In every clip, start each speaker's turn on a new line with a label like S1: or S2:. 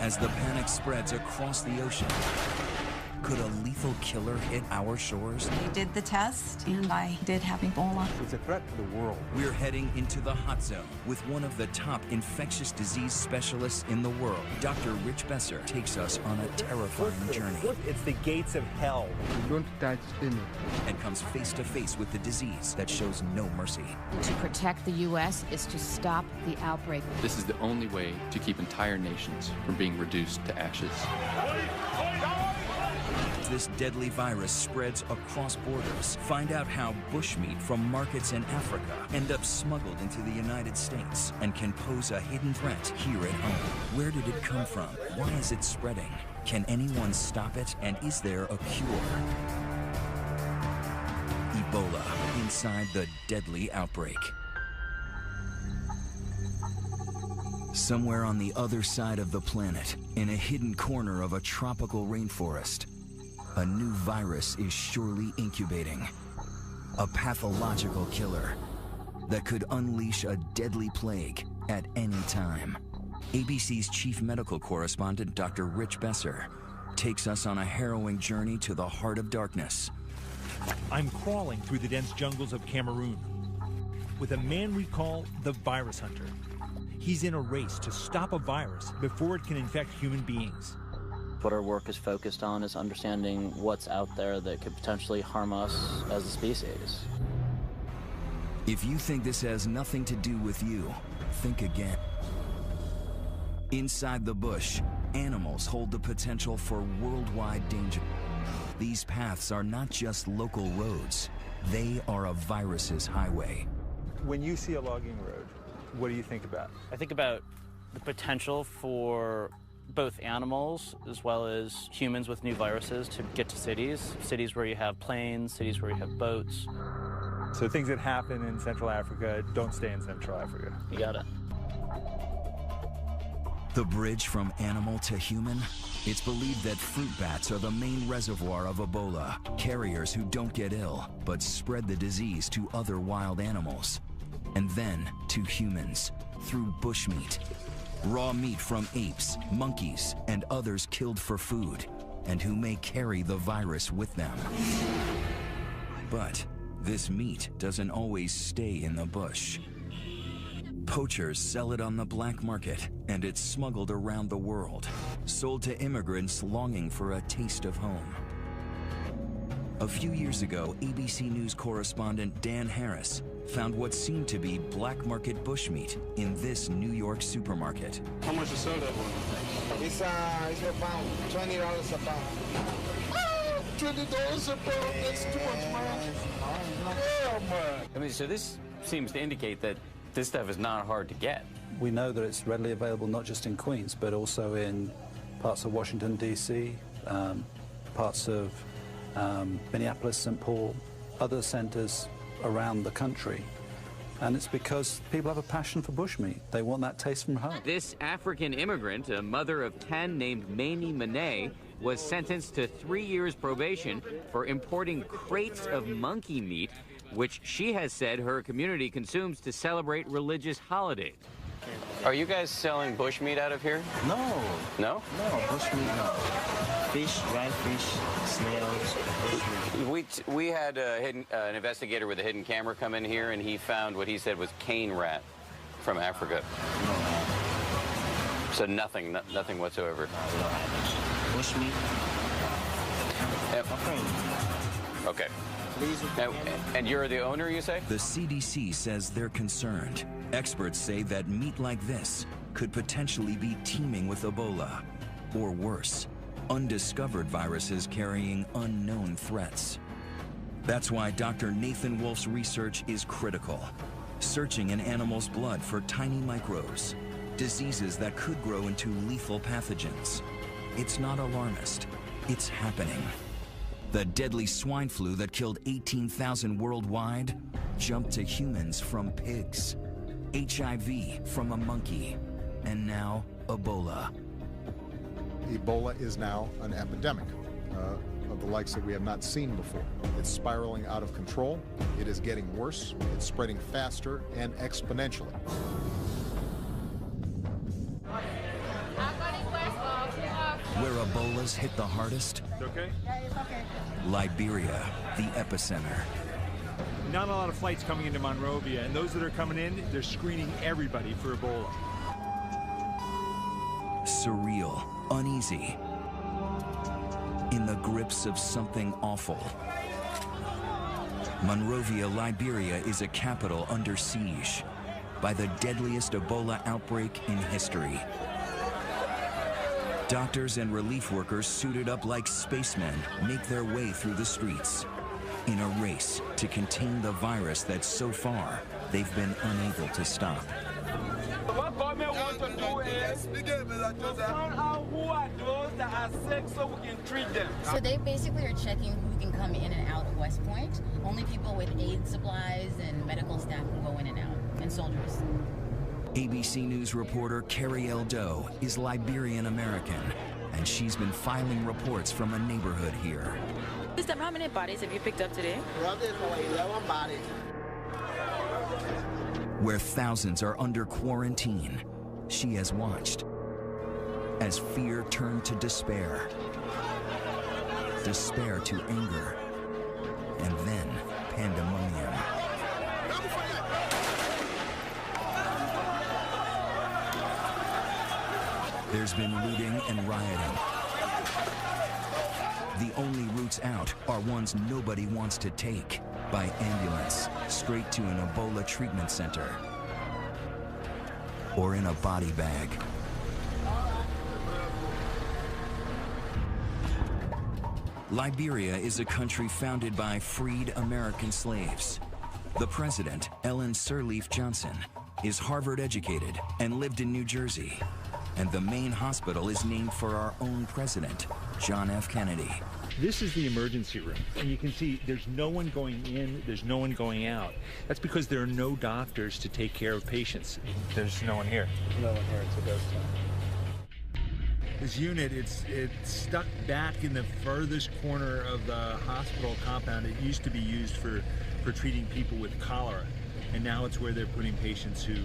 S1: As the panic spreads across the ocean, could a lethal killer hit our shores?
S2: We did the test, and I did have Ebola.
S3: It's a threat to the world.
S1: We're heading into the hot zone with one of the top infectious disease specialists in the world. Dr. Rich Besser takes us on a terrifying journey.
S3: It's the gates of hell.
S4: Don't touch any.
S1: And comes face to face with the disease that shows no mercy.
S5: To protect the U.S. is to stop the outbreak.
S6: This is the only way to keep entire nations from being reduced to ashes.
S1: This deadly virus spreads across borders. Find out how bushmeat from markets in Africa end up smuggled into the United States and can pose a hidden threat here at home. Where did it come from? Why is it spreading? Can anyone stop it? And is there a cure? Ebola, inside the deadly outbreak. Somewhere on the other side of the planet, in a hidden corner of a tropical rainforest, a new virus is surely incubating. A pathological killer that could unleash a deadly plague at any time. ABC's chief medical correspondent, Dr. Rich Besser, takes us on a harrowing journey to the heart of darkness.
S3: I'm crawling through the dense jungles of Cameroon with a man we call the virus hunter. He's in a race to stop a virus before it can infect human beings.
S7: What our work is focused on is understanding what's out there that could potentially harm us as a species.
S1: If you think this has nothing to do with you, think again. Inside the bush, animals hold the potential for worldwide danger. These paths are not just local roads, they are a virus's highway.
S3: When you see a logging road, what do you think about?
S7: I think about the potential for both animals as well as humans with new viruses to get to cities where you have planes, cities where you have boats.
S3: So things that happen in Central Africa don't stay in Central Africa.
S7: You got it.
S1: The bridge from animal to human? It's believed that fruit bats are the main reservoir of Ebola, carriers who don't get ill, but spread the disease to other wild animals. And then to humans, through bushmeat. Raw meat from apes, monkeys, and others killed for food, and who may carry the virus with them. But this meat doesn't always stay in the bush. Poachers sell it on the black market, and it's smuggled around the world, sold to immigrants longing for a taste of home. A few years ago, ABC News correspondent Dan Harris found what seemed to be black market bushmeat in this New York supermarket.
S8: How much you sell that one?
S9: It's a pound, $20 a pound.
S8: $20 a pound, that's too much, man. Yeah, man.
S10: I mean, so this seems to indicate that this stuff is not hard to get.
S11: We know that it's readily available not just in Queens, but also in parts of Washington, D.C., parts of Minneapolis, St. Paul, other centers around the country. And it's because people have a passion for bushmeat. They want that taste from home.
S10: This African immigrant, a mother of 10 named Mamie Monet, was sentenced to 3 years probation for importing crates of monkey meat, which she has said her community consumes to celebrate religious holidays.
S12: Are you guys selling bushmeat out of here?
S13: No.
S12: No?
S13: No, bushmeat, no. Fish, dried fish, snails, bushmeat.
S12: We had an investigator with a hidden camera come in here, and he found what he said was cane rat from Africa.
S13: No.
S12: So nothing whatsoever.
S13: No, we don't have bushmeat.
S12: Yep. Okay. And you're the owner, you say?
S1: The CDC says they're concerned. Experts say that meat like this could potentially be teeming with Ebola, or worse, undiscovered viruses carrying unknown threats. That's why Dr. Nathan Wolf's research is critical, searching in animals' blood for tiny microbes, diseases that could grow into lethal pathogens. It's not alarmist, it's happening. The deadly swine flu that killed 18,000 worldwide jumped to humans from pigs, HIV from a monkey, and now Ebola.
S14: Ebola is now an epidemic of the likes that we have not seen before. It's spiraling out of control. It is getting worse. It's spreading faster and exponentially.
S1: Ebola's hit the hardest?
S3: Okay.
S8: Yeah, it's okay.
S1: Liberia, the epicenter.
S3: Not a lot of flights coming into Monrovia, and those that are coming in, they're screening everybody for Ebola.
S1: Surreal, uneasy, in the grips of something awful. Monrovia, Liberia is a capital under siege by the deadliest Ebola outbreak in history. Doctors and relief workers suited up like spacemen make their way through the streets in a race to contain the virus that so far they've been unable to stop.
S4: What government wants to do is find out who are those that are sick so we can treat them.
S15: So they basically are checking who can come in and out of West Point. Only people with aid supplies and medical staff can go in and out, and soldiers.
S1: ABC News reporter Carrie Doe is Liberian-American, and she's been filing reports from a neighborhood here.
S16: Sister, how many bodies have you picked up today?
S9: 11 bodies.
S1: Where thousands are under quarantine, she has watched as fear turned to despair, despair to anger, and then pandemonium. There's been looting and rioting. The only routes out are ones nobody wants to take, by ambulance, straight to an Ebola treatment center, or in a body bag. Liberia is a country founded by freed American slaves. The president, Ellen Sirleaf Johnson, is Harvard educated and lived in New Jersey. And the main hospital is named for our own president, John F. Kennedy.
S3: This is the emergency room, and you can see there's no one going in, there's no one going out. That's because there are no doctors to take care of patients. There's no one here.
S11: No one here, it's a ghost town.
S3: This unit, it's stuck back in the furthest corner of the hospital compound. It used to be used for treating people with cholera, and now it's where they're putting patients who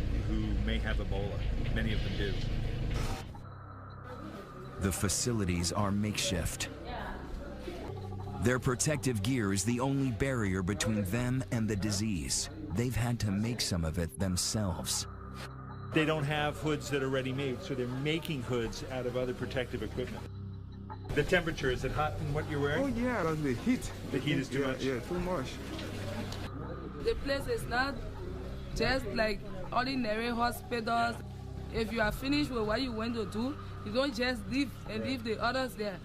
S3: may have Ebola. Many of them do.
S1: The facilities are makeshift. Their protective gear is the only barrier between them and the disease. They've had to make some of it themselves.
S3: They don't have hoods that are ready-made, so they're making hoods out of other protective equipment. The temperature, is it hot in what you're wearing?
S17: Oh yeah, that's the heat.
S3: The heat is too much?
S17: Yeah, too much.
S18: The place is not just like ordinary hospitals. If you are finished with what you want to do, you don't just leave and leave the others there.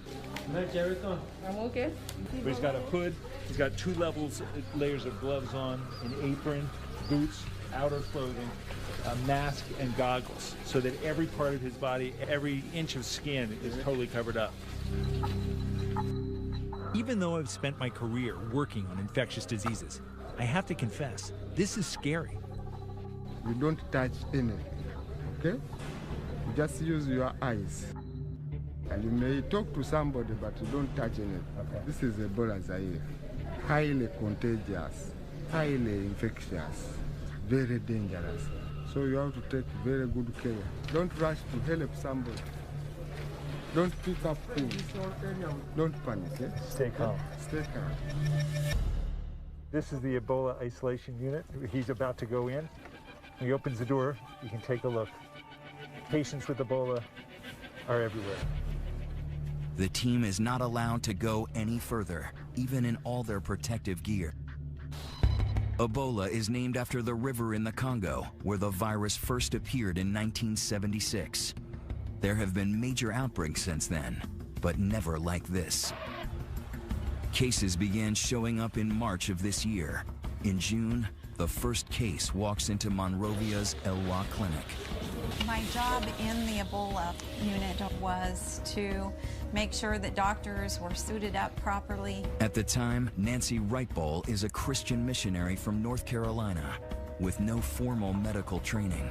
S18: I'm okay.
S3: But he's got a hood, he's got 2 layers of gloves on, an apron, boots, outer clothing, a mask, and goggles, so that every part of his body, every inch of skin is totally covered up. Even though I've spent my career working on infectious diseases, I have to confess, this is scary.
S17: You don't touch anything, okay? You just use your eyes. And you may talk to somebody, but you don't touch anything. Okay. This is Ebola Zaire. Highly contagious, highly infectious, very dangerous. So you have to take very good care. Don't rush to help somebody. Don't pick up things. Don't panic. Eh?
S3: Stay calm.
S17: Stay calm.
S3: This is the Ebola isolation unit. He's about to go in. When he opens the door, you can take a look. Patients with Ebola are everywhere.
S1: The team is not allowed to go any further, even in all their protective gear. Ebola is named after the river in the Congo, where the virus first appeared in 1976. There have been major outbreaks since then, but never like this. Cases began showing up in March of this year. In June, the first case walks into Monrovia's Elwa clinic.
S2: My job in the Ebola unit was to make sure that doctors were suited up properly.
S1: At the time, Nancy Wrightbowl is a Christian missionary from North Carolina with no formal medical training.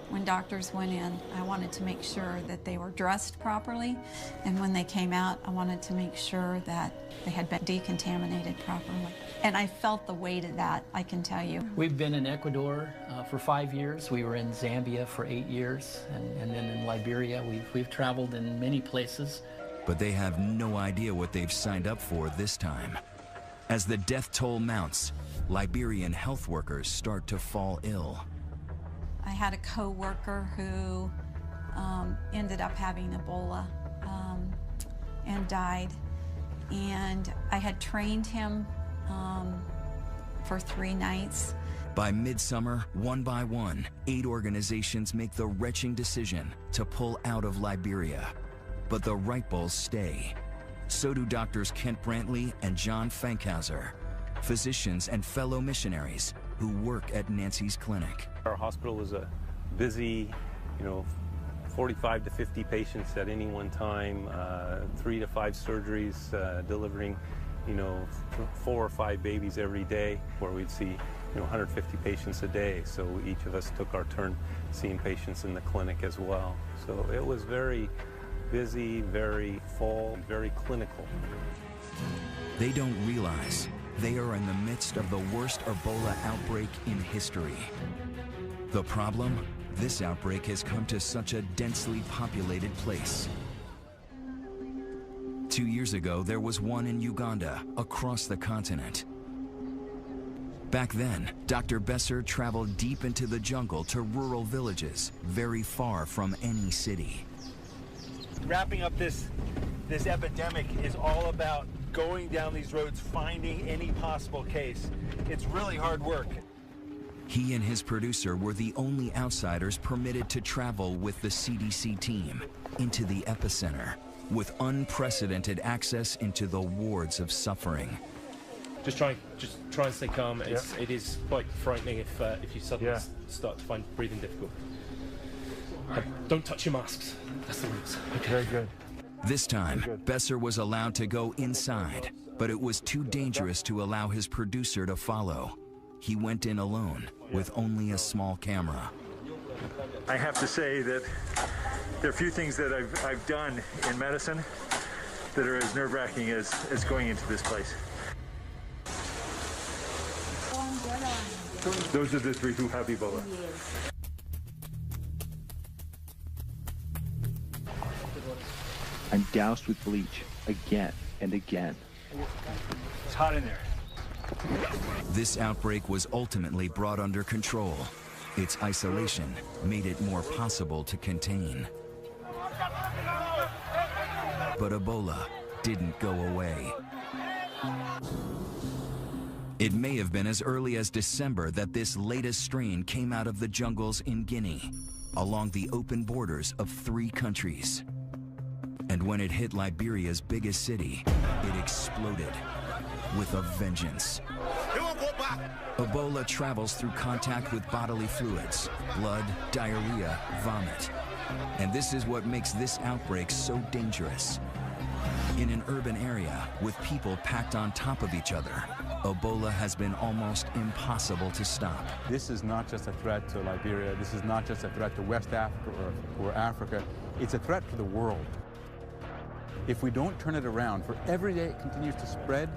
S2: When doctors went in, I wanted to make sure that they were dressed properly, and when they came out, I wanted to make sure that they had been decontaminated properly. And I felt the weight of that, I can tell you.
S19: We've been in Ecuador for 5 years. We were in Zambia for 8 years, and then in Liberia. We've traveled in many places.
S1: But they have no idea what they've signed up for this time. As the death toll mounts, Liberian health workers start to fall ill.
S2: I had a co-worker who ended up having Ebola and died. And I had trained him for 3 nights.
S1: By midsummer, one by one, 8 organizations make the wrenching decision to pull out of Liberia. But the Wright Bulls stay. So do doctors Kent Brantley and John Fankhauser, physicians and fellow missionaries who work at Nancy's clinic.
S20: Our hospital was a busy, 45 to 50 patients at any one time, 3 to 5 surgeries, delivering, 4 or 5 babies every day, where we'd see, 150 patients a day. So each of us took our turn seeing patients in the clinic as well. So it was very busy, very full, very clinical.
S1: They don't realize they are in the midst of the worst Ebola outbreak in history. The problem? This outbreak has come to such a densely populated place. 2 years ago, there was one in Uganda, across the continent. Back then, Dr. Besser traveled deep into the jungle to rural villages, very far from any city.
S3: Wrapping up this epidemic is all about going down these roads, finding any possible case. It's really hard work.
S1: He and his producer were the only outsiders permitted to travel with the CDC team into the epicenter, with unprecedented access into the wards of suffering.
S21: Just try and stay calm. It is quite frightening if you suddenly start to find breathing difficult. Don't touch your masks. That's the rules.
S3: Okay, very good.
S1: This time, Besser was allowed to go inside, but it was too dangerous to allow his producer to follow. He went in alone, with only a small camera.
S3: I have to say that there are few things that I've done in medicine that are as nerve-wracking as going into this place. Those are the 3 who have Ebola.
S22: I'm doused with bleach again and again.
S3: It's hot in there.
S1: This outbreak was ultimately brought under control. Its isolation made it more possible to contain. But Ebola didn't go away. It may have been as early as December that this latest strain came out of the jungles in Guinea, along the open borders of 3 countries. And when it hit Liberia's biggest city, it exploded with a vengeance. Ebola travels through contact with bodily fluids, blood, diarrhea, vomit. And this is what makes this outbreak so dangerous. In an urban area with people packed on top of each other, Ebola has been almost impossible to stop.
S23: This is not just a threat to Liberia. This is not just a threat to West Africa or Africa. It's a threat for the world. If we don't turn it around, for every day it continues to spread,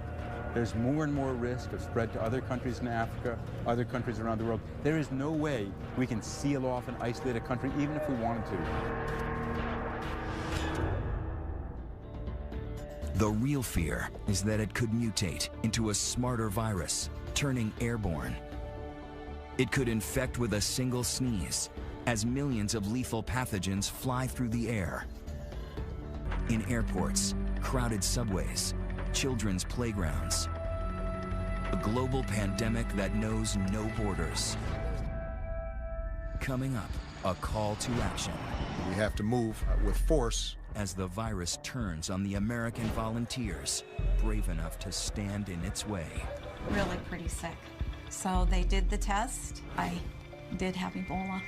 S23: there's more and more risk of spread to other countries in Africa, other countries around the world. There is no way we can seal off and isolate a country, even if we wanted to.
S1: The real fear is that it could mutate into a smarter virus, turning airborne. It could infect with a single sneeze, as millions of lethal pathogens fly through the air. In airports, crowded subways, children's playgrounds. A global pandemic that knows no borders. Coming up, a call to action.
S14: We have to move with force.
S1: As the virus turns on the American volunteers, brave enough to stand in its way.
S2: Really pretty sick. So they did the test. I did have Ebola.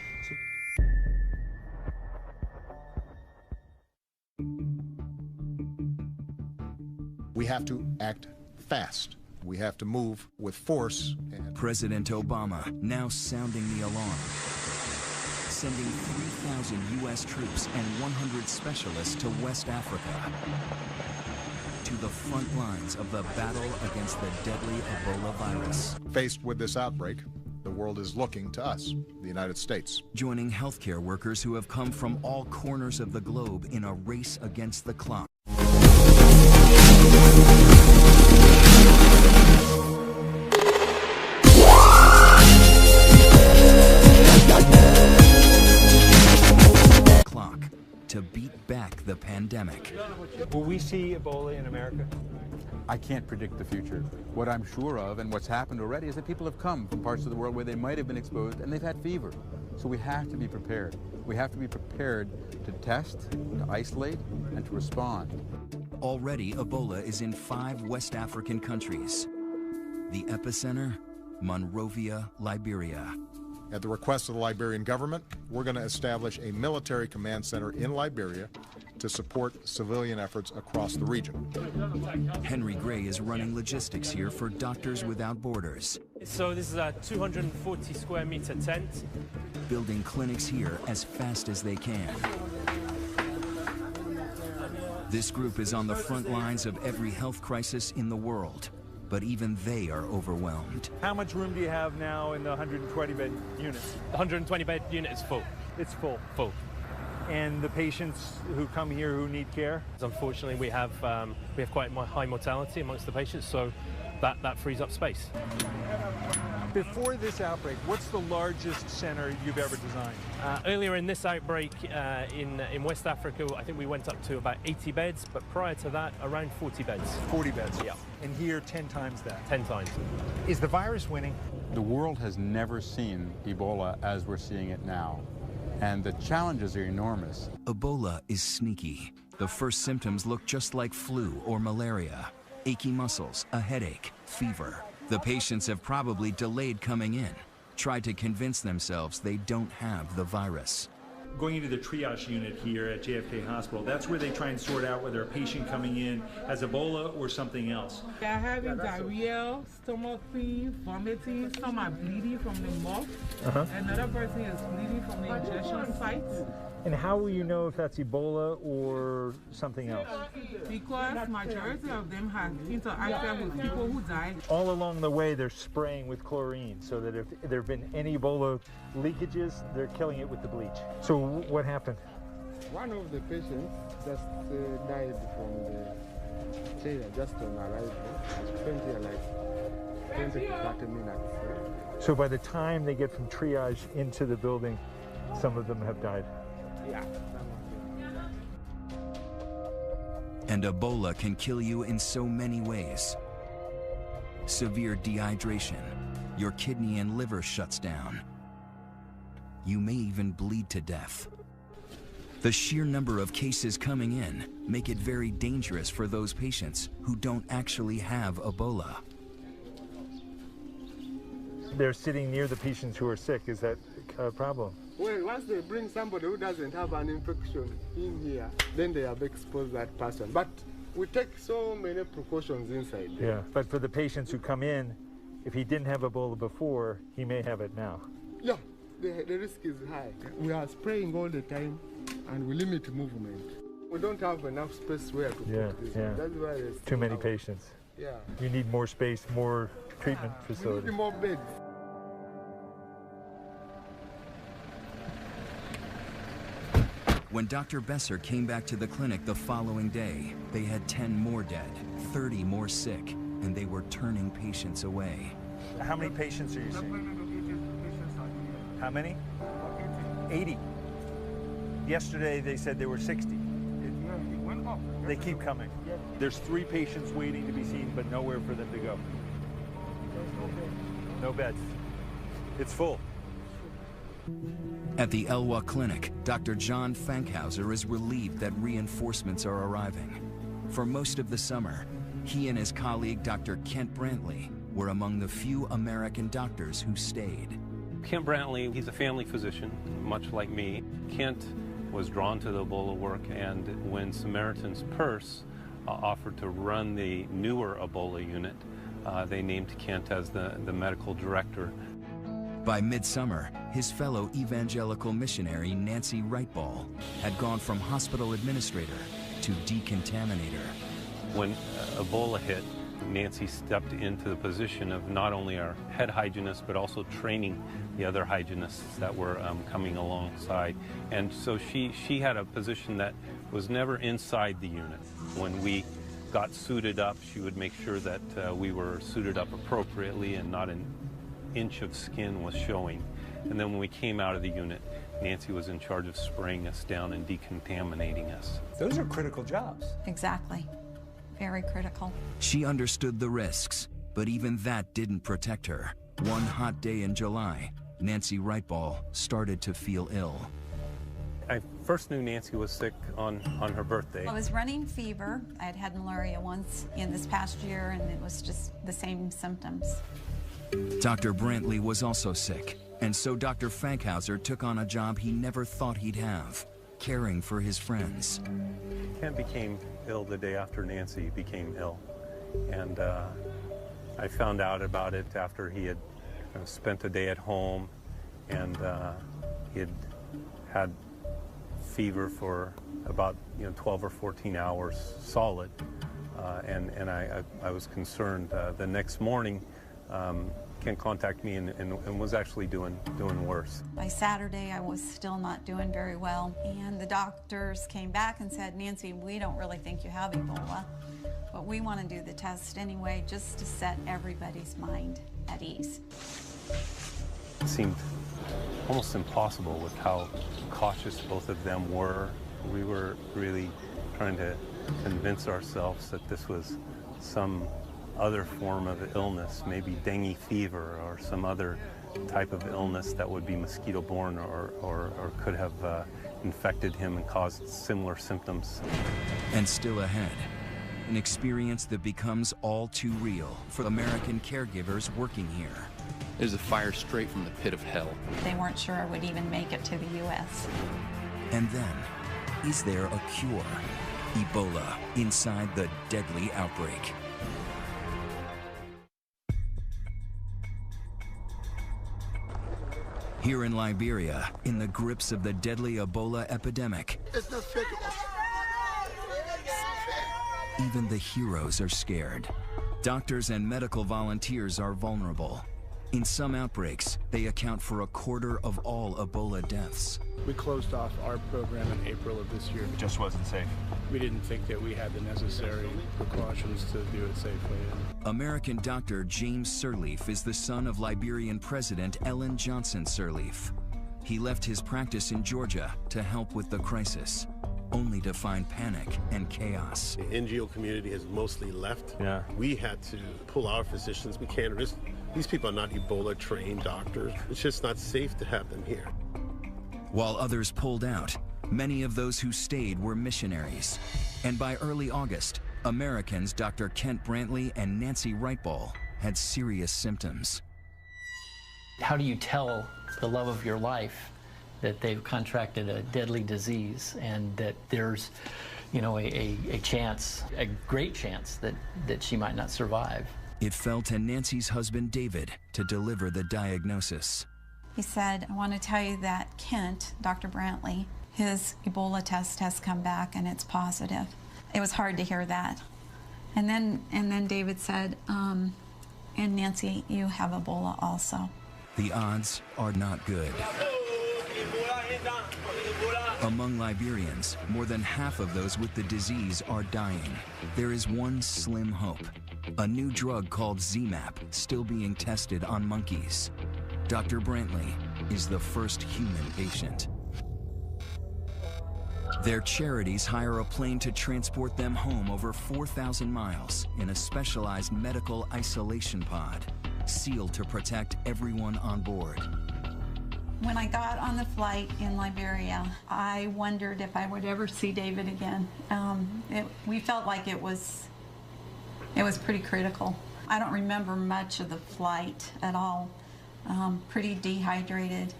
S14: We have to act fast. We have to move with force.
S1: President Obama now sounding the alarm, sending 3,000 U.S. troops and 100 specialists to West Africa, to the front lines of the battle against the deadly Ebola virus.
S14: Faced with this outbreak, the world is looking to us, the United States.
S1: Joining healthcare workers who have come from all corners of the globe in a race against the clock. fight back the pandemic.
S3: Will we see Ebola in America?
S23: I can't predict the future. What I'm sure of, and what's happened already, is that people have come from parts of the world where they might have been exposed and they've had fever. So we have to be prepared. We have to be prepared to test, to isolate, and to respond.
S1: Already, Ebola is in 5 West African countries. The epicenter, Monrovia, Liberia.
S14: At the request of the Liberian government, we're going to establish a military command center in Liberia to support civilian efforts across the region.
S1: Henry Gray is running logistics here for Doctors Without Borders.
S21: So this is a 240 square meter tent.
S1: Building clinics here as fast as they can. This group is on the front lines of every health crisis in the world, but even they are overwhelmed.
S3: How much room do you have now in the 120-bed unit?
S21: The 120-bed unit is full.
S3: It's full.
S21: Full.
S3: And the patients who come here who need care?
S21: Unfortunately, we have quite high mortality amongst the patients, so that frees up space.
S3: Before this outbreak, what's the largest center you've ever designed?
S21: Earlier in this outbreak in West Africa, I think we went up to about 80 beds, but prior to that, around 40 beds.
S3: 40 beds?
S21: Yeah.
S3: And here, 10 times that?
S21: 10 times.
S3: Is the virus winning?
S23: The world has never seen Ebola as we're seeing it now, and the challenges are enormous.
S1: Ebola is sneaky. The first symptoms look just like flu or malaria. Achy muscles, a headache, fever. The patients have probably delayed coming in, tried to convince themselves they don't have the virus.
S3: Going into the triage unit here at JFK Hospital, that's where they try and sort out whether a patient coming in has Ebola or something else.
S8: They are having diarrhea, stomach pain, vomiting, some are bleeding from the mouth. Another person is bleeding from the injection site.
S3: And how will you know if that's Ebola or something else?
S8: Because majority of them have interacted with people who died.
S3: All along the way, they're spraying with chlorine so that if there have been any Ebola leakages, they're killing it with the bleach. So what happened?
S17: One of the patients just died from the chair just on arrival. He spent here like 20 to 30 minutes.
S3: So by the time they get from triage into the building, some of them have died.
S17: Yeah.
S1: And Ebola can kill you in so many ways. Severe dehydration, your kidney and liver shuts down. You may even bleed to death. The sheer number of cases coming in make it very dangerous for those patients who don't actually have Ebola.
S3: They're sitting near the patients who are sick. Is that a problem?
S17: Well, once they bring somebody who doesn't have an infection in here, then they have exposed that person. But we take so many precautions inside there.
S3: Yeah, but for the patients who come in, if he didn't have Ebola before, he may have it now.
S17: Yeah, the risk is high. We are spraying all the time, and we limit movement. We don't have enough space where to put this.
S3: Yeah.
S17: That's why there's
S3: too many patients.
S17: Yeah.
S3: You need more space, more treatment facilities.
S17: We need more beds.
S1: When Dr. Besser came back to the clinic the following day, they had 10 more dead, 30 more sick, and they were turning patients away.
S3: How many patients are you seeing? How many? 80. Yesterday they said there were 60. They keep coming. There's 3 patients waiting to be seen, but nowhere for them to go. No beds. It's full.
S1: At the Elwha Clinic, Dr. John Fankhauser is relieved that reinforcements are arriving. For most of the summer, he and his colleague, Dr. Kent Brantley, were among the few American doctors who stayed.
S20: Kent Brantley, he's a family physician, much like me. Kent was drawn to the Ebola work, and when Samaritan's Purse offered to run the newer Ebola unit, they named Kent as the medical director.
S1: By midsummer, his fellow evangelical missionary Nancy Wrightball had gone from hospital administrator to decontaminator.
S20: When Ebola hit, Nancy stepped into the position of not only our head hygienist, but also training the other hygienists that were coming alongside. And so she had a position that was never inside the unit. When we got suited up, she would make sure that we were suited up appropriately and not an inch of skin was showing. And then when we came out of the unit, Nancy was in charge of spraying us down and decontaminating us.
S5: Those are critical jobs.
S2: Exactly. Very critical.
S1: She understood the risks, but even that didn't protect her. One hot day in July, Nancy Wrightball started to feel ill.
S20: I first knew Nancy was sick on her birthday.
S2: I was running fever. I had had malaria once in this past year, and it was just the same symptoms.
S1: Dr. Brantley was also sick, and so Dr. Fankhauser took on a job he never thought he'd have, caring for his friends.
S20: Ken became ill the day after Nancy became ill, and I found out about it after he had spent a day at home, and he had had fever for about 12 or 14 hours solid, and I was concerned. The next morning, Ken contacted me and was actually doing worse.
S2: By Saturday, I was still not doing very well, and the doctors came back and said, Nancy, we don't really think you have Ebola, but we want to do the test anyway just to set everybody's mind at ease.
S20: It seemed almost impossible with how cautious both of them were. We were really trying to convince ourselves that this was some other form of illness, maybe dengue fever or some other type of illness that would be mosquito-borne or could have infected him and caused similar symptoms.
S1: And still ahead, an experience that becomes all too real for American caregivers working here.
S6: It was a fire straight from the pit of hell.
S2: They weren't sure I would even make it to the U.S.
S1: And then, is there a cure? Ebola inside the deadly outbreak. Here in Liberia, in the grips of the deadly Ebola epidemic,
S9: It's not fair to us.
S1: even the heroes are scared. Doctors and medical volunteers are vulnerable. In some outbreaks, they account for a quarter of all Ebola deaths.
S7: We closed off our program in April of this year.
S24: It just wasn't safe.
S7: We didn't think that we had the necessary precautions to do it safely.
S1: American doctor James Sirleaf is the son of Liberian President Ellen Johnson Sirleaf. He left his practice in Georgia to help with the crisis, only to find panic and chaos.
S25: The NGO community has mostly left.
S24: Yeah.
S25: We had to pull our physicians. We can't risk. These people are not Ebola-trained doctors. It's just not safe to have them here.
S1: While others pulled out, many of those who stayed were missionaries. And by early August, Americans Dr. Kent Brantley and Nancy Wrightball had serious symptoms.
S19: How do you tell the love of your life that they've contracted a deadly disease and that there's, a chance, a great chance that she might not survive?
S1: It fell to Nancy's husband, David, to deliver the diagnosis.
S2: He said, I want to tell you that Kent, Dr. Brantley, his Ebola test has come back and it's positive. It was hard to hear that. And then David said, and Nancy, you have Ebola also.
S1: The odds are not good. Among Liberians, more than half of those with the disease are dying. There is one slim hope. A new drug called ZMapp still being tested on monkeys. Dr. Brantley is the first human patient. Their charities hire a plane to transport them home over 4,000 miles in a specialized medical isolation pod, sealed to protect everyone on board.
S2: When I got on the flight in Liberia, I wondered if I would ever see David again. We felt like it was pretty critical. I don't remember much of the flight at all. Pretty dehydrated,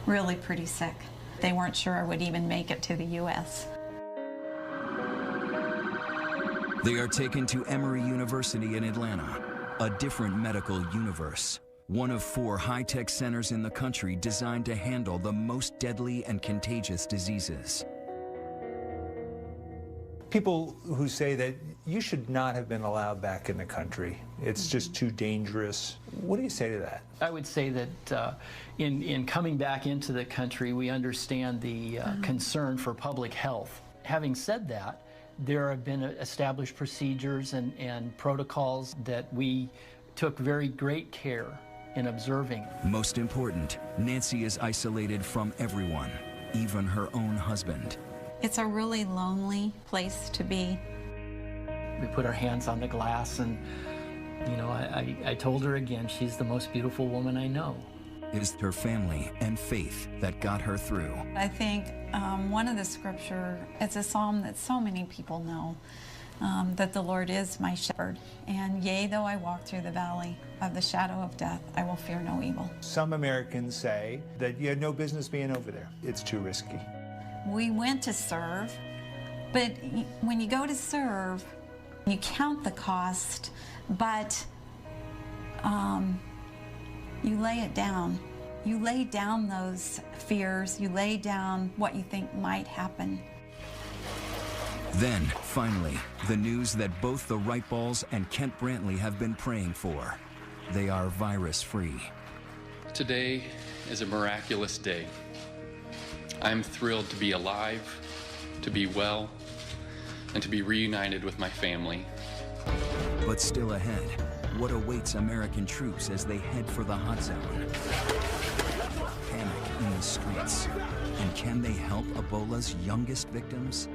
S2: really pretty sick. They weren't sure I would even make it to the U.S.
S1: They are taken to Emory University in Atlanta, a different medical universe. One of 4 high-tech centers in the country designed to handle the most deadly and contagious diseases.
S5: People who say that you should not have been allowed back in the country, it's just too dangerous. What do you say to that?
S19: I would say that in coming back into the country, we understand the concern for public health. Having said that, there have been established procedures and protocols that we took very great care in observing.
S1: Most important, Nancy is isolated from everyone, even her own husband.
S2: It's a really lonely place to be.
S19: We put our hands on the glass, and you know, I told her again, she's the most beautiful woman I know.
S1: It is her family and faith that got her through.
S2: I think one of the scripture, it's a psalm that so many people know, that the Lord is my shepherd. And yea, though I walk through the valley of the shadow of death, I will fear no evil.
S5: Some Americans say that you had no business being over there. It's too risky.
S2: We went to serve, but when you go to serve, you count the cost, but you lay it down. You lay down those fears. You lay down what you think might happen.
S1: Then, finally, the news that both the Wright-Balls and Kent Brantley have been praying for. They are virus-free.
S6: Today is a miraculous day. I'm thrilled to be alive, to be well, and to be reunited with my family.
S1: But still ahead, what awaits American troops as they head for the hot zone? Panic in the streets. And can they help Ebola's youngest victims?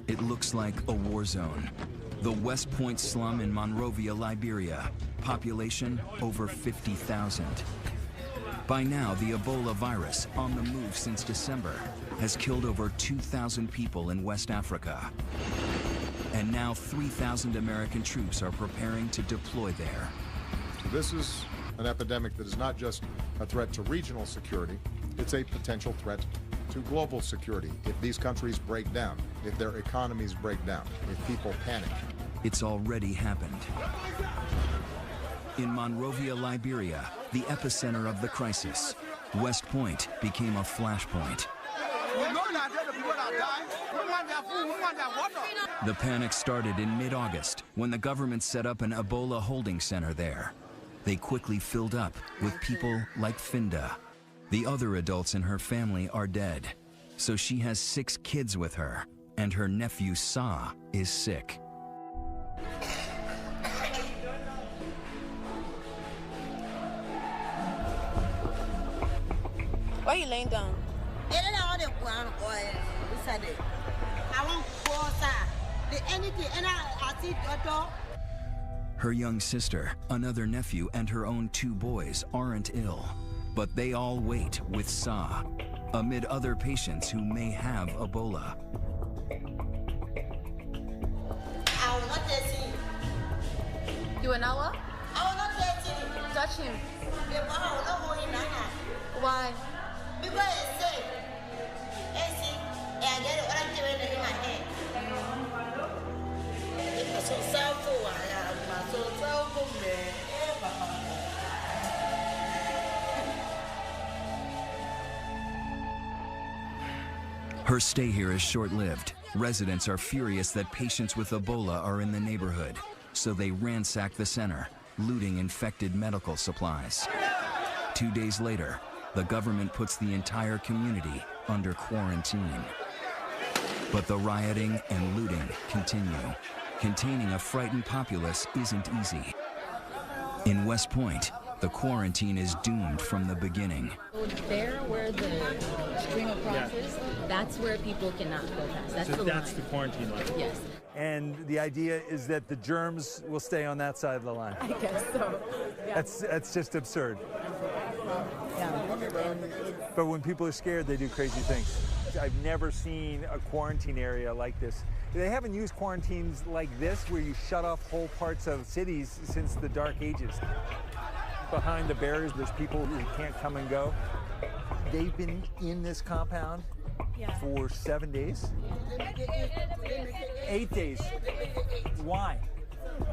S1: It looks like a war zone. The West Point slum in Monrovia, Liberia. Population over 50,000. By now, the Ebola virus, on the move since December, has killed over 2,000 people in West Africa. And now 3,000 American troops are preparing to deploy there.
S14: So this is an epidemic that is not just a threat to regional security, it's a potential threat to global security. If these countries break down, if their economies break down, if people panic.
S1: It's already happened. In Monrovia, Liberia, the epicenter of the crisis, West Point became a flashpoint. The panic started in mid-August when the government set up an Ebola holding center there. They quickly filled up with people like Finda. The other adults in her family are dead, so she has 6 kids with her, and her nephew Sa is sick.
S16: Why are you laying down?
S1: Her young sister, another nephew, and her own 2 boys aren't ill, but they all wait with Sa, amid other patients who may have Ebola.
S16: You an hour? Touch him. Why?
S9: Because it's safe. And get what I'm doing in my hand. It's so self-full. I'm so self-full, man.
S1: Her stay here is short-lived. Residents are furious that patients with Ebola are in the neighborhood, so they ransack the center, looting infected medical supplies. 2 days later, the government puts the entire community under quarantine. But the rioting and looting continue. Containing a frightened populace isn't easy. In West Point, the quarantine is doomed from the beginning.
S15: So there where the stream of crosses, that's where people cannot go past. That's
S3: the quarantine line.
S15: Yes.
S4: And the idea is that the germs will stay on that side of the line.
S15: I guess so. Yeah.
S4: That's just absurd.
S15: Yeah.
S4: But when people are scared, they do crazy things. I've never seen a quarantine area like this. They haven't used quarantines like this, where you shut off whole parts of cities, since the Dark Ages. Behind the barriers, there's people who can't come and go. They've been in this compound for 7 days? 8 days. Why?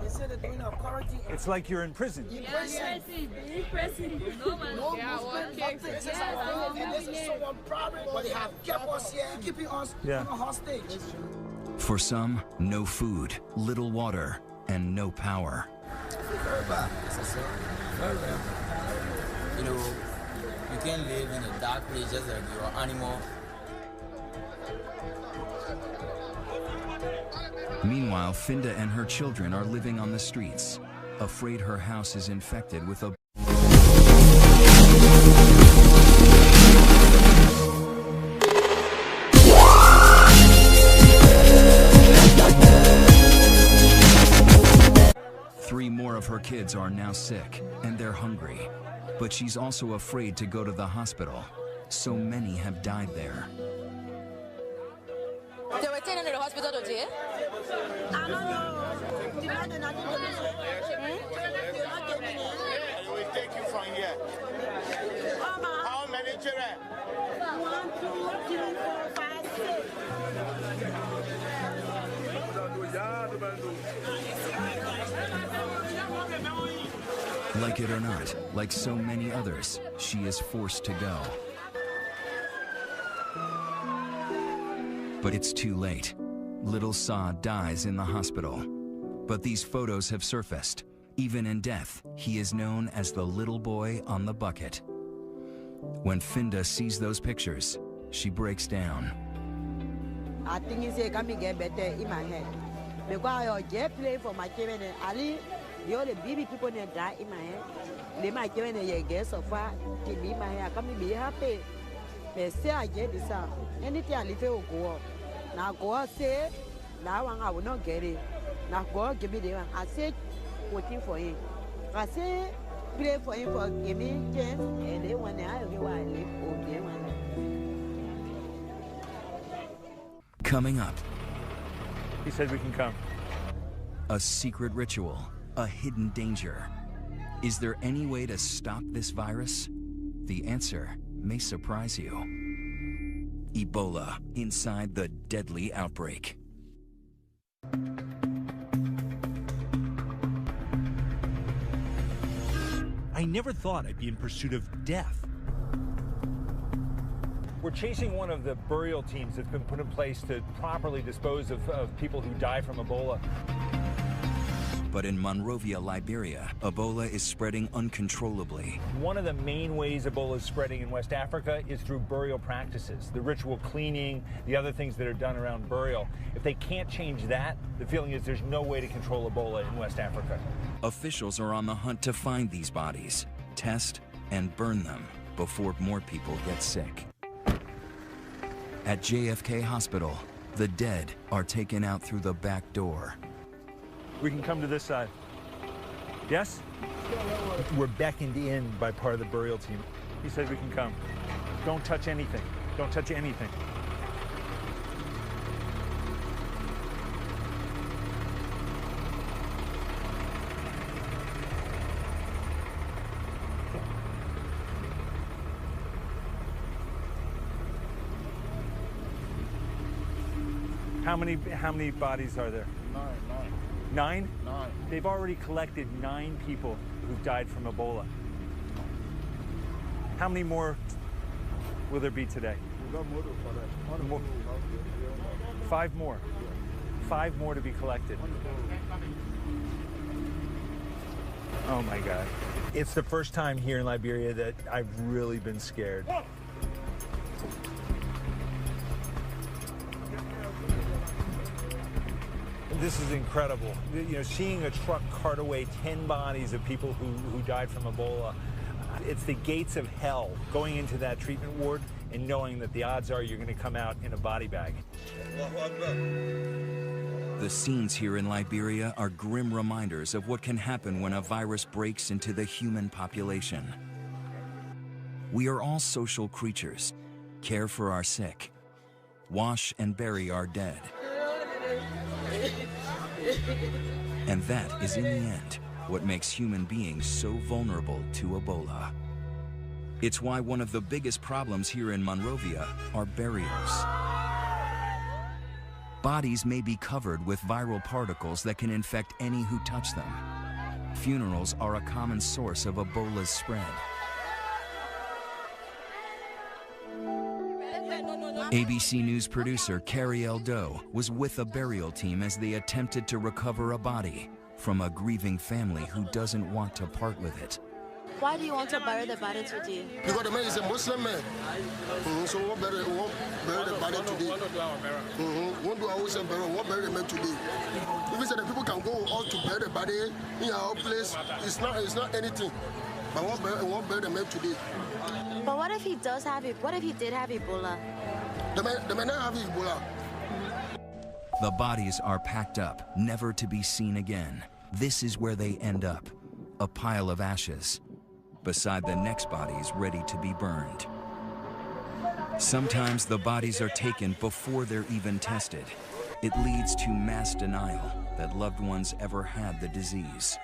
S9: They said they're doing a quarantine.
S4: It's like you're in prison.
S9: In prison. No movement, this is someone's problem, but they have kept us here, keeping us on a hostage.
S1: For some, no food, little water, and no power.
S10: Very bad. Very bad. You know, you can't live in a dark place just like you're an animal.
S1: Meanwhile, Finda and her children are living on the streets, afraid her house is infected with a... Three more of her kids are now sick, and they're hungry. But she's also afraid to go to the hospital. So many have died there.
S16: They were taken to the hospital today?
S9: I don't know. Did not do nothing to me. Did not get me there.
S11: They will take you from here. How many children?
S9: 1, 2, 3, 4, 5, 6.
S1: Like it or not, like so many others, she is forced to go. But it's too late. Little Sa dies in the hospital. But these photos have surfaced. Even in death, he is known as the little boy on the bucket. When Finda sees those pictures, she breaks down.
S12: I think it's going to get better in my head. Because I just play for my children and Ali, the other baby people that die in my head. They might give me get so far to be my hair. Come be happy. But say I get this out. Anything I live will go up. Now go out say, that one I will not get it. Now go out give me the one. I said, waiting for him. I say, play for him for give me chance. And they want to have you I live over there.
S1: Coming up.
S4: He said we can come.
S1: A secret ritual, a hidden danger. Is there any way to stop this virus? The answer may surprise you. Ebola inside the deadly outbreak.
S3: I never thought I'd be in pursuit of death.
S4: We're chasing one of the burial teams that's been put in place to properly dispose of people who die from Ebola.
S1: But in Monrovia, Liberia, Ebola is spreading uncontrollably.
S4: One of the main ways Ebola is spreading in West Africa is through burial practices, the ritual cleaning, the other things that are done around burial. If they can't change that, the feeling is there's no way to control Ebola in West Africa.
S1: Officials are on the hunt to find these bodies, test, and burn them before more people get sick. At JFK Hospital, the dead are taken out through the back door.
S4: We can come to this side. Yes? We're beckoned in by part of the burial team. He said we can come. Don't touch anything. Don't touch anything. How many bodies are there? 9? 9? They've already collected 9 people who've died from Ebola. How many more will there be today? 5 more. 5 more to be collected. Oh my God. It's the first time here in Liberia that I've really been scared. This is incredible. You know, seeing a truck cart away 10 bodies of people who died from Ebola. It's the gates of hell going into that treatment ward and knowing that the odds are you're going to come out in a body bag.
S1: The scenes here in Liberia are grim reminders of what can happen when a virus breaks into the human population. We are all social creatures, care for our sick, wash and bury our dead. And that is, in the end, what makes human beings so vulnerable to Ebola. It's why one of the biggest problems here in Monrovia are burials. Bodies may be covered with viral particles that can infect any who touch them. Funerals are a common source of Ebola's spread. ABC News producer Carrie L. Doe was with a burial team as they attempted to recover a body from a grieving family who doesn't want to part with it.
S16: Why do you want to bury the body today?
S10: Because the man is a Muslim man. So we won't bury the body today. Won't do our own burial, won't bury the man today. If we say that people can go out to bury the body in our place, it's not anything. But won't bury the man today.
S16: But what if he does have it? What if he did have Ebola?
S10: The man not have Ebola.
S1: The bodies are packed up, never to be seen again. This is where they end up, a pile of ashes, beside the next bodies ready to be burned. Sometimes the bodies are taken before they're even tested. It leads to mass denial that loved ones ever had the disease.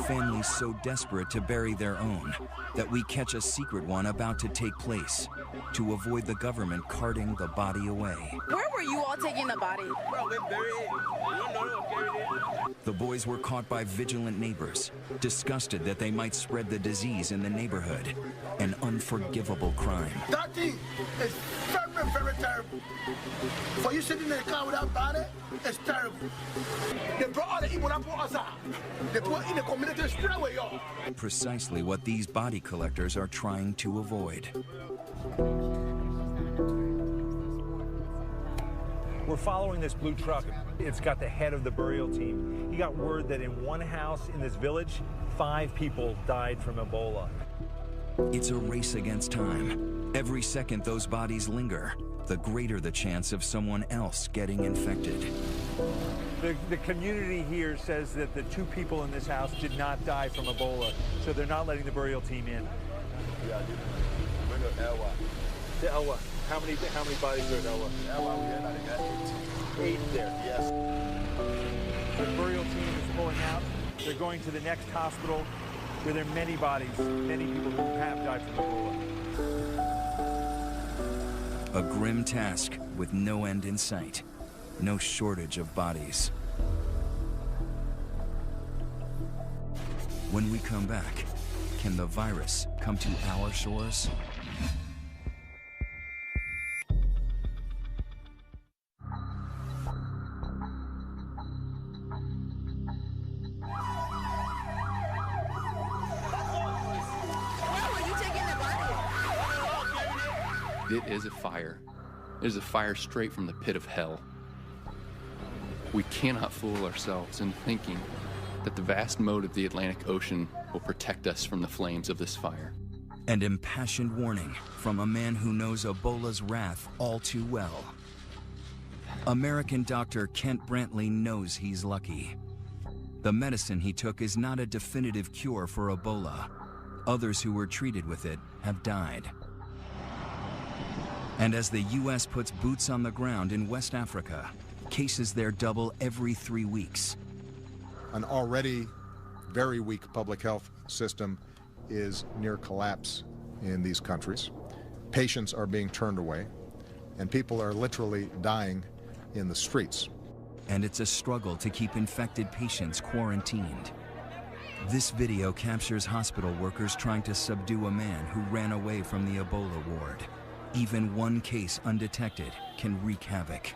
S1: Families so desperate to bury their own that we catch a secret one about to take place to avoid the government carting the body away.
S16: Where were you all taking the body?
S1: The boys were caught by vigilant neighbors, disgusted that they might spread the disease in the neighborhood, an unforgivable crime.
S10: That thing is very, very terrible. For you sitting in the car with that body, it's terrible. They brought all the Ebola for us out. They put in the community straight away, y'all.
S1: Precisely what these body collectors are trying to avoid.
S4: We're following this blue truck. It's got the head of the burial team. He got word that in one house in this village, 5 people died from Ebola.
S1: It's a race against time. Every second those bodies linger, the greater the chance of someone else getting infected.
S4: The community here says that the 2 people in this house did not die from Ebola, so they're not letting the burial team in. The Elwa. How many bodies are in Elwa? Elwa, we got 8 there. Yes. The burial team is pulling out. They're going to the next hospital where there are many bodies, many people who have died from Ebola.
S1: A grim task with no end in sight, no shortage of bodies. When we come back, can the virus come to our shores?
S6: It is a fire. It is a fire straight from the pit of hell. We cannot fool ourselves in thinking that the vast moat of the Atlantic Ocean will protect us from the flames of this fire.
S1: An impassioned warning from a man who knows Ebola's wrath all too well. American doctor Kent Brantley knows he's lucky. The medicine he took is not a definitive cure for Ebola. Others who were treated with it have died. And as the U.S. puts boots on the ground in West Africa, cases there double every 3 weeks.
S14: An already very weak public health system is near collapse in these countries. Patients are being turned away, and people are literally dying in the streets.
S1: And it's a struggle to keep infected patients quarantined. This video captures hospital workers trying to subdue a man who ran away from the Ebola ward. Even one case undetected can wreak havoc.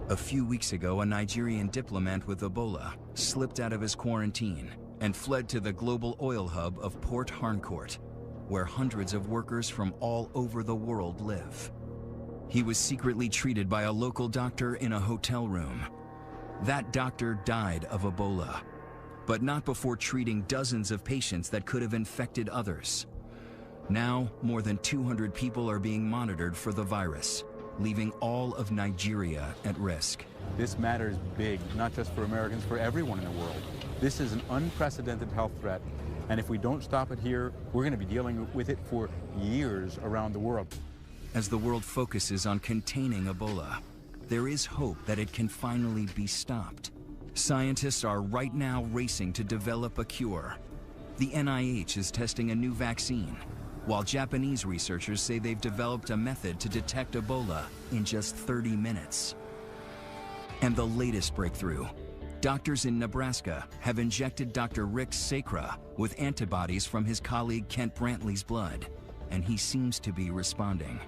S1: A few weeks ago, a Nigerian diplomat with Ebola slipped out of his quarantine and fled to the global oil hub of Port Harcourt, where hundreds of workers from all over the world live. He was secretly treated by a local doctor in a hotel room. That doctor died of Ebola, but not before treating dozens of patients that could have infected others. Now, more than 200 people are being monitored for the virus, leaving all of Nigeria at risk.
S23: This matters big, not just for Americans, for everyone in the world. This is an unprecedented health threat, and if we don't stop it here, we're going to be dealing with it for years around the world.
S1: As the world focuses on containing Ebola, there is hope that it can finally be stopped. Scientists are right now racing to develop a cure. The NIH is testing a new vaccine, while Japanese researchers say they've developed a method to detect Ebola in just 30 minutes. And the latest breakthrough, doctors in Nebraska have injected Dr. Rick Sacra with antibodies from his colleague Kent Brantley's blood, and he seems to be responding.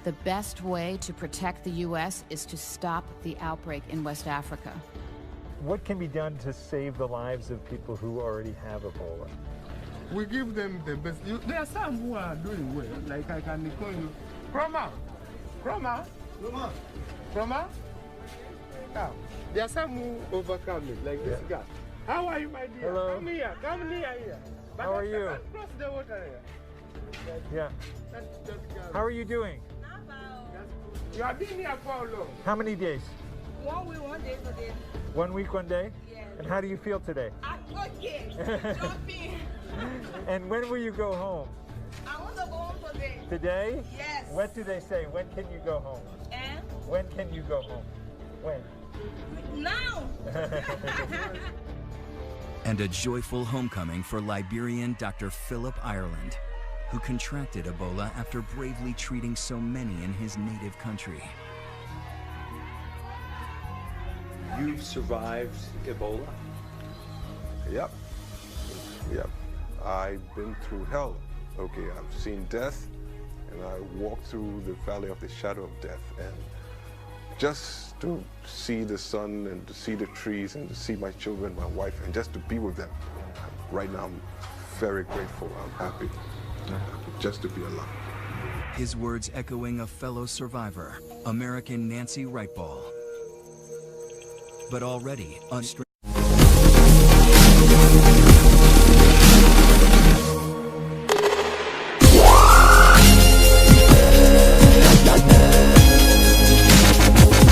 S13: The best way to protect the U.S. is to stop the outbreak in West Africa.
S4: What can be done to save the lives of people who already have Ebola?
S17: We give them the best. There are some who are doing well, like I can call you. Chroma. Now, there are some who overcome it, like this guy. How are you, my dear?
S4: Hello.
S17: Come near here. But
S4: How are you?
S17: Cross the water here.
S4: Yeah. How are you doing?
S17: You have been here for how long?
S4: How many days?
S9: 1 week, 1 day today.
S4: 1 week, 1 day?
S9: Yes.
S4: And how do you feel today?
S9: I'm okay. Jumping.
S4: And when will you go home?
S9: I want to go home today.
S4: Today?
S9: Yes.
S4: What do they say? When can you go home?
S9: And?
S4: When can you go home? When?
S9: Now.
S1: And a joyful homecoming for Liberian Dr. Philip Ireland, who contracted Ebola after bravely treating so many in his native country.
S5: You've survived Ebola?
S13: Yep. I've been through hell. Okay, I've seen death, and I walked through the valley of the shadow of death, and just to see the sun and to see the trees and to see my children, my wife, and just to be with them. Right now, I'm very grateful. I'm happy just to be alive.
S1: His words echoing a fellow survivor, American Nancy Wrightball. But already unstrained.